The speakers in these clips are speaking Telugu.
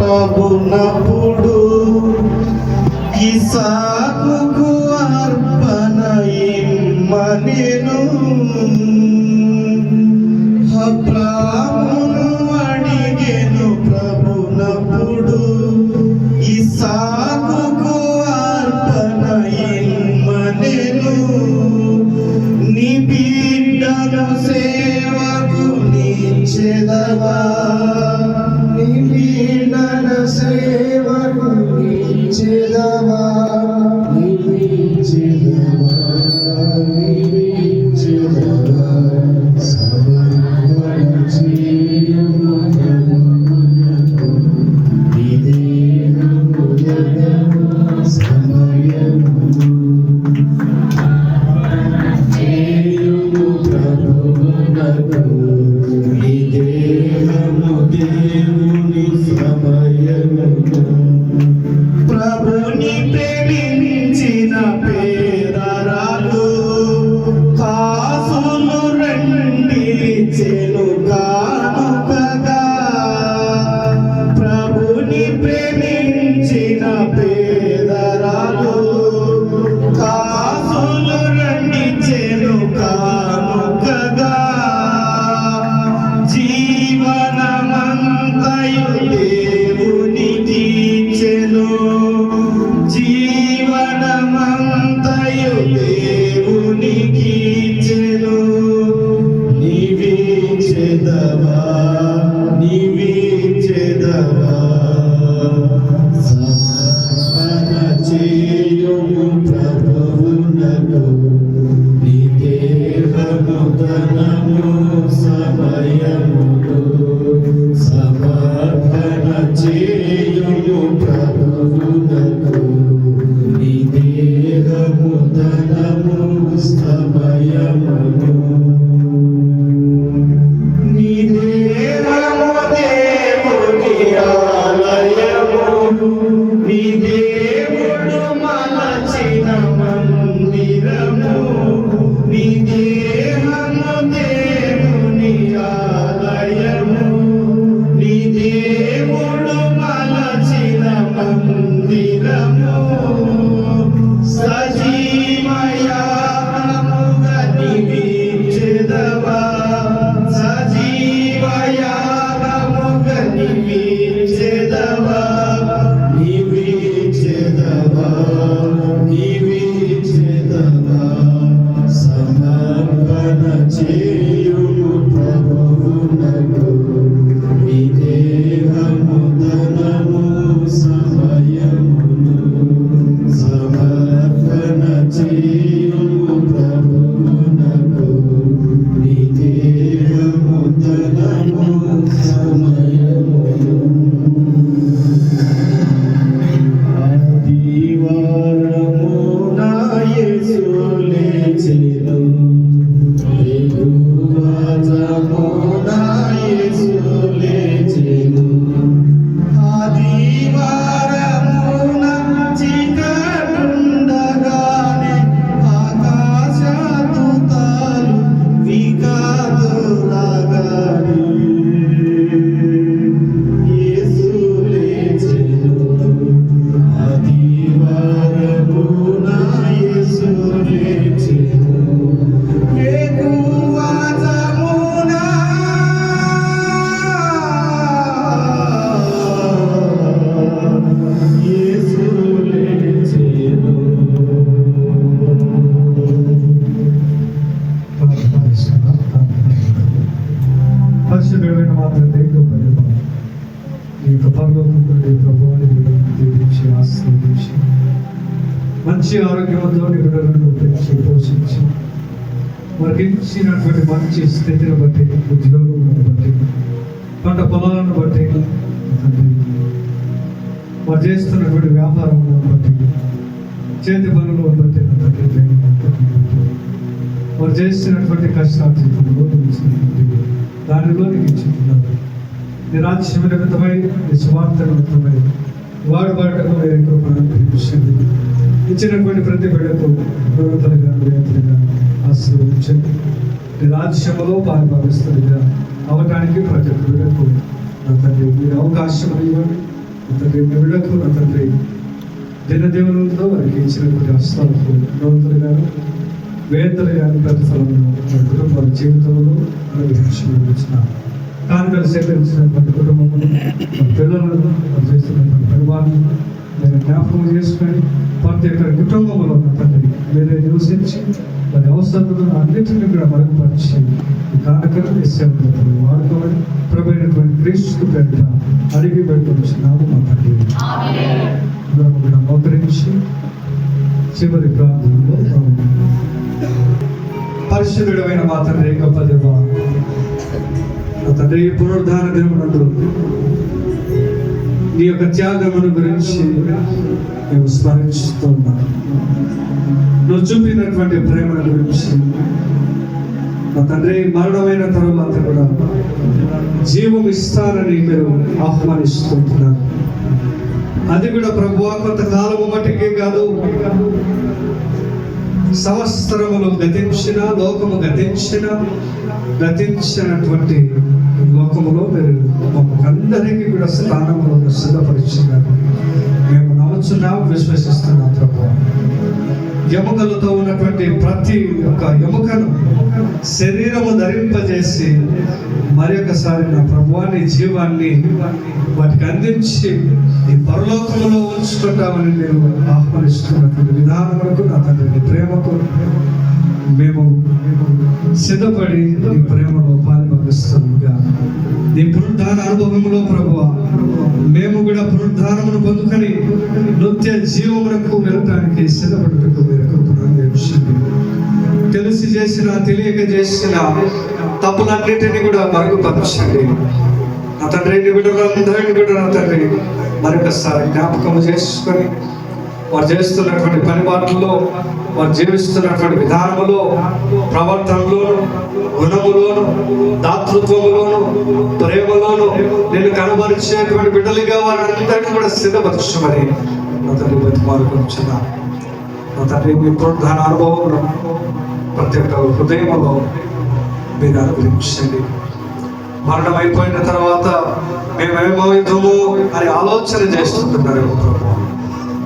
ప్రభునప్పుడు ఇసాకుకు అర్పణ ఇమ్మనెను. అబ్రామును అడిగెను ప్రభునప్పుడు ఇసాకుకు అర్పణ ఇమ్మనెను. నీ బిడ్డను సేవకు నిచ్చెదవా, నీ బిడ్డను సేవకు నిచ్చెదవా, నిచ్చెదవా, నిచ్చెదవా. సమర్పణ చేయుము ప్రభువునకు నీ దేహము సమయమును. చేయుము ప్రభువునకు నీ దేహము దేవుని సమయమును. ప్రభుని ప్రేమించిన పేదరాలు కాసులు రండి చెను కానుకగా. ప్రభుని ప్రేమించిన పేదరాలు కాసులు రండి చెను కానుకగా. జీవనమంతయు దేవునికి ఇచ్చెను, జీవనమంతయు దేవునికి ఇచ్చెను. నీవిచ్చెదవా, నీవిచ్చెదవా. సమర్పణ చేయుము ప్రభువునకు నీ దేహము ధనము సమయమును. సమర్పణ చేయుము ప్రభువునకు నీ దేహము ధనము సమయమును. నీ దేహము దేవుని ఆలయము, నీ దేవుడు మలచిన మందిరము. నీ దేహము దేవుని ఆలయము, నీ దేవుడు మలచిన మందిరము. సజీవయాగముగా నీవిచ్చెదవా, సజీవయాగముగా నీవిచ్చెదవా, నీవిచ్చెదవా, నీవిచ్చెదవా. సమర్పణ చేయుము ప్రభువునకు నీ దేహము ధనము సమయమును. సమర్పణ చేయుము ప్రభువునకు నీ దేహము ధనము సమయమును. ఆదివారమున యేసు లేచెను, వెలుగువాజమున యేసు లేచెను. ఆదివారమున చీకటుండగానే ఆకాశదూతలు వికదులగానే యేసు లేచెను. ఆదివారమున యేసు లేచెను. వెలుగువాజమున యేసు లేచెను. పరిశుద్ధమైన మా తండ్రి, ఈ యొక్క పరలోకపు ప్రభువాన్ని దీవించి ఆశీర్వదించి మంచి ఆరోగ్యంతో నిరుడలను పెంచి పోషించి వారికి ఇచ్చినటువంటి మంచి స్థితిని బట్టి, ఉద్యోగములను బట్టి, పంట పొలాలను బట్టి, వారు చేస్తున్నటువంటి వ్యాపారములను బట్టి, చేతి పనులను బట్టి వారు చేస్తున్నటువంటి కష్టార్జితంలో దానిలో నీకు ఇచ్చుకున్నారు. నీ రాజ్యం నిమిత్తమై, నీ స్వార్థ నిమిత్తమై వాడబడటకు ఇచ్చినటువంటి ప్రతి బిడ్డకు గురువులుగా వేతలుగా ఆశీర్వదించండి. నీ రాజ్యములో పాల్భావిస్తులుగా అవటానికి ప్రతి బిడ్డకు నా తండ్రి మీరు అవకాశం ఇవ్వండి. తండ్రి విడకు నా తండ్రి దినదేవులతో వారికి ఇచ్చినటువంటి హస్తాలకు నూతలు గాను వేదలు గాను ప్రతిఫలంలో వారి కుటుంబాల జీవితంలో అనుగ్రహించిన కానుకలు సేకరించినటువంటి కుటుంబములు పిల్లలను చేస్తున్నటువంటి పరిమాణం నేను జ్ఞాపకం చేసుకొని ప్రతి ఒక్క కుటుంబంలో ఉన్న తండ్రి మీరే నివసించి వారి అవసరాలను అన్నింటినీ కూడా మరుగుపరిచి ఈ కానుకలు సేవలు వాడుకోమని ప్రభువైనటువంటి క్రీస్తు పేరిట అడిగి పెట్టుకొచ్చున్నాము మా తండ్రి. అందరం కూడా మోకరించి చివరి ప్రాంతంలో పరిశుద్ధుడమైన మా తండ్రి గొప్ప దేవా, నా తండ్రి పునరుద్ధాన దినమునందు నీ యొక్క త్యాగమును గురించి మేము స్మరిస్తూ ఉన్నాం. నువ్వు చూపినటువంటి ప్రేమను గురించి నా తండ్రి మరణమైన తరువాత కూడా జీవం ఇస్తానని మీరు ఆహ్వానిస్తుంటున్నారు. అది కూడా ప్రభువా కొంతకాలము మట్టికే కాదు, సంవత్సరములు గతించిన లోకము గతించినటువంటి లోకములో మీరు అందరికీ కూడా స్థానంలో సిద్ధపరిచినారు. మేము నమ్ముచున్నాము, విశ్వసిస్తున్నాం ప్రభు. ఎముకలతో ఉన్నటువంటి ప్రతి ఒక్క ఎముకను శరీరము ధరింపజేసి మరి ఒకసారి నా ప్రభువాన్ని జీవాన్ని వాటికి అందించి ఈ పరలోకములో ఉంచుకుంటామని నేను ఆహ్వానిస్తున్నటువంటి విధానములకు నా తండ్రి ప్రేమకు మేము సిద్ధపడి నీ ప్రేమలో పాల్పొందిస్తున్నాముగా. నీ పునరుద్ధాన అనుభవంలో ప్రభువా మేము కూడా పునరుద్ధానమును పొందుకొని నిత్య జీవమునకు వెళ్ళటానికి సిద్ధపడటకు మీరు తెలిసి చేసిన తెలియక చేసిన తప్పులన్నింటినీ కూడా మరుగుపరచండి. నా తండ్రి బిడ్డలందరినీ కూడా నా తండ్రి మరొకసారి జ్ఞాపకం చేసుకొని వారు చేస్తున్నటువంటి పనిబాట్లలో, వారు జీవిస్తున్నటువంటి విధానములో, ప్రవర్తనలోను, గుణములోను, దాతృత్వములోను, ప్రేమలోను నేను కనబరిచేటువంటి బిడ్డలుగా వారందరినీ కూడా సిద్ధపరచమని నా తండ్రి బతిమాలుకొచ్చున్నాను. నా తండ్రి మీ పునరుద్ధాన అనుభవంలో ప్రతి ఒక్క హృదయంలో మీరు అనుగ్రహించండి. మరణం అయిపోయిన తర్వాత మేమేమవుతాము అని ఆలోచన చేస్తుంటున్నారు.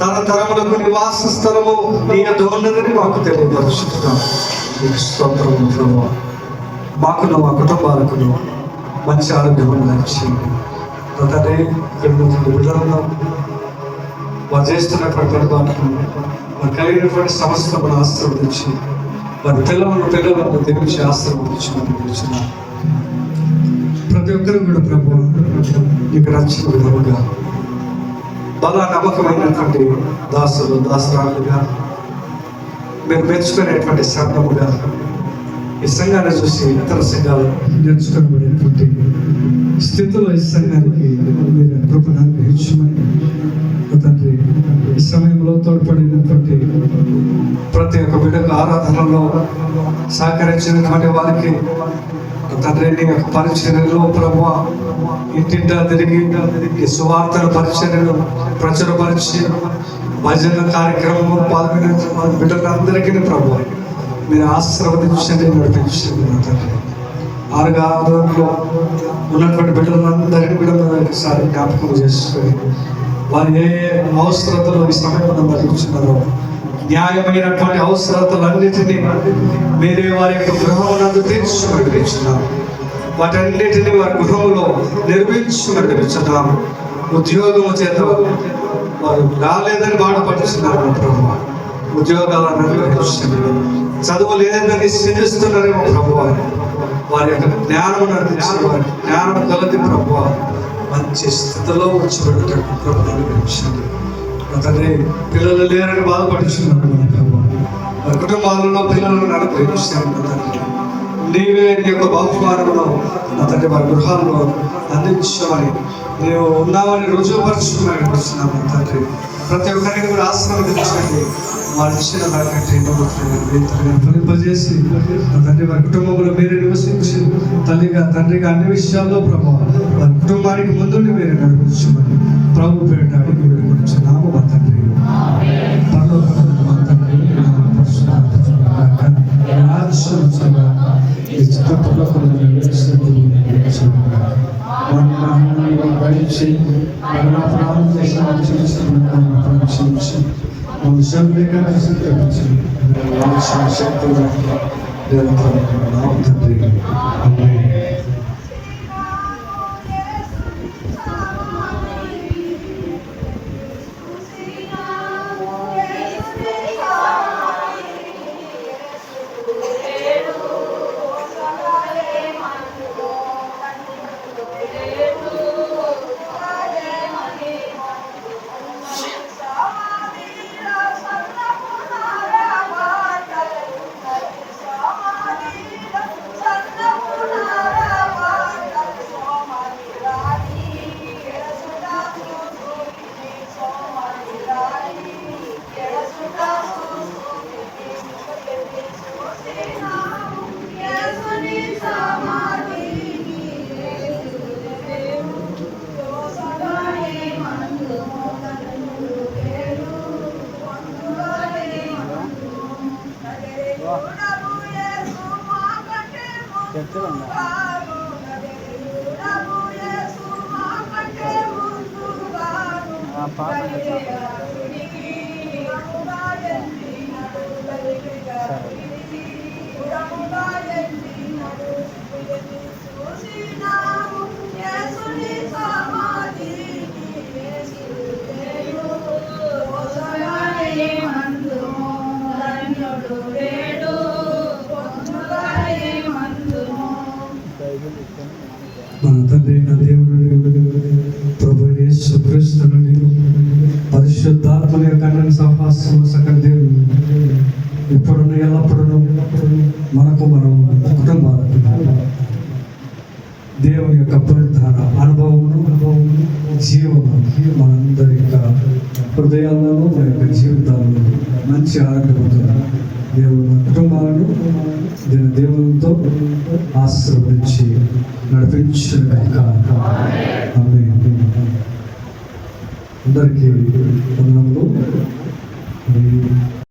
తరతరములకు నివాస స్థలము నీ యొద్ద ఉన్నదని మాకు తెలియపరుస్తున్నాం. నీకు స్తోత్రము ప్రభువా. మాకును మా కుటుంబాలకును మంచి ఆరోగ్యం దయచేయండి. తండ్రి ఇక్కడ బిడ్డలను వారు చేస్తున్నటువంటి పరిపాలనను వారు కలిగినటువంటి సమస్యలను ఆశీర్వదించి వారి పిల్లలను తెలిసి ఆశీర్వదించి ప్రతి ఒక్కరు కూడా ప్రభువా నీకు నచ్చిన విధముగా బలా నమ్మకమైనటువంటి దాసులు దాసరాలుగా మీరు మెచ్చుకునేటువంటి సంఘముగా ఈ సంఘాన్ని చూసి ఇతర సంఘాలు నేర్చుకోబడేటువంటి స్థితిలో ఈ సంఘానికి మీరు కృపను అనుగ్రహించమని తండ్రి ఈ సమయంలో తోడ్పడినటువంటి ప్రతి ఒక్క బిడ్డకు ఆరాధనలో సహకరించినటువంటి వారికి తండ్రి నీ యొక్క పరిచర్యలో ప్రభువా ఇంటింటా తిరిగి ఈ సువార్తల పరిచర్యలు ప్రచురపరిచి భజన కార్యక్రమం పాల్గొనే బిడ్డలందరికీ ప్రభువా మీరు ఆశీర్వదించండి, నడిపించండి. నా తండ్రి ఆరుగాలో ఉన్నటువంటి బిడ్డలందరినీ కూడా ఒకసారి జ్ఞాపకం చేసుకొని వారు ఏ అవసరతలు ఈ సమయంలో నడిపించున్నారో న్యాయమైనటువంటి అవసరతలన్నిటినీ మీరే వారి యొక్క గృహమునందు తీర్చుకుంటున్నాము. వాటన్నిటిని వారి గృహంలో నిర్మించుకుంటున్నాము. ఉద్యోగము చేత వారు రాలేదని బాధపడుతున్నారు ప్రభు. ఉద్యోగాలను నిర్వహించండి. చదువు లేదని స్థితిస్తున్నారేమో ప్రభు. వారి యొక్క జ్ఞానమును అందించిన వారి జ్ఞానం కలది ప్రభు మంచి స్థితిలో వచ్చి పెట్టడానికి ప్రభు నిర్వహించండి. తండ్రి పిల్లలు లేరని బాధపడుతున్నారు ప్రభు. వారి కుటుంబాలలో పిల్లలను అనుగ్రహించారు తండ్రి. నీవే నీ యొక్క బహుమానమును నా తండ్రి వారి గృహాల్లో అందించమని నీవు ఉన్నామని రుజువుపరచుకుని వస్తున్నాము తండ్రి. ప్రతి ఒక్కరిని కూడా ఆశీర్వదించండి. వారు ఇచ్చిన దానికంటే ఫలింపజేసి నా తండ్రి వారి కుటుంబంలో మీరే నివసించి తల్లిగా తండ్రిగా అన్ని విషయాల్లో ప్రభావ వారి కుటుంబానికి ముందుండి మీరే నడిపించమని ప్రభు పేట అడిగి వేడుకొచ్చున్నాము మా తండ్రి. భరించి నా ప్రాణం చేసిన క్షమించి వంశంగా తెప్పించి శక్తులు తండ్రి. మన తండ్రి అయిన దేవుని ప్రభు యేసు క్రీస్తు నుండి పరిశుద్ధాత్మ యొక్క అన్ని సహవాసం సకల దేవుని ఇప్పుడున్న ఎల్లప్పుడూ మనకు మనం కుటుంబాలకు దేవుని యొక్క పునరుద్ధార అనుభవము జీవము మనందరి యొక్క హృదయాలను మన యొక్క జీవితాలను మంచి ఆరోగ్యంతో దేవుని కుటుంబాలను దేవునితో ఆశీర్వదించి నడిపించిన అందరికీ వందనములు.